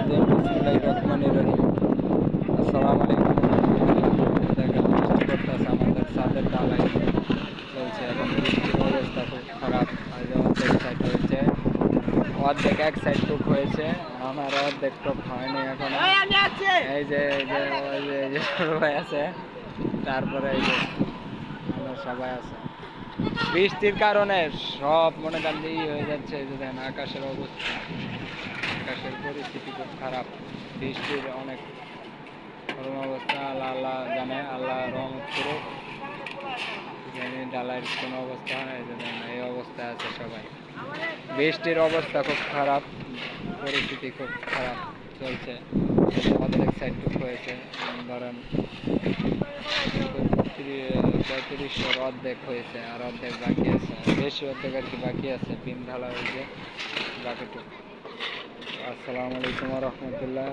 রাজিম বিসমিল্লাহির রহমানির রহিম। আসসালামু আলাইকুম রহমতুল্লাহ। দেখেন বৃষ্টি পড়তেছে, আমাদের ছাদের ঢালাই চলছে। এখন বৃষ্টির অবস্থা খুব খারাপ। আর অর্ধেক সাইড হয়েছে, অর্ধেক এক সাইড টুক হয়েছে, আমার অর্ধেক টুক হয়নি এখনো। এই যে সবাই আছে, তারপরে এই যে আমরা সবাই আছে। বৃষ্টির কারণে সব মনে করেন হয়ে যাচ্ছে। এই যে দেখেন আকাশের অবস্থা, আকাশের পরিস্থিতি খুব খারাপ। বৃষ্টির অনেক করুণ অবস্থা। আল্লাহ আল্লাহ জানে, আল্লাহ রহমত করুক। জানি ডালার কোনো অবস্থা হয়, এই যে দেখেন এই অবস্থায় আছে সবাই। বৃষ্টির অবস্থা খুব খারাপ, পরিস্থিতি খুব খারাপ চলছে। অর্ধেক সাইড টুক হয়েছে, ধরেন 3500 অর্ধেক হয়েছে, আর অর্ধেক বাকি আছে, বেশি অর্ধেক আর কি বাকি আছে। বিম ঢালা হয়েছে বাকিটুকু। আসসালামু আলাইকুম রহমতুল্লাহ।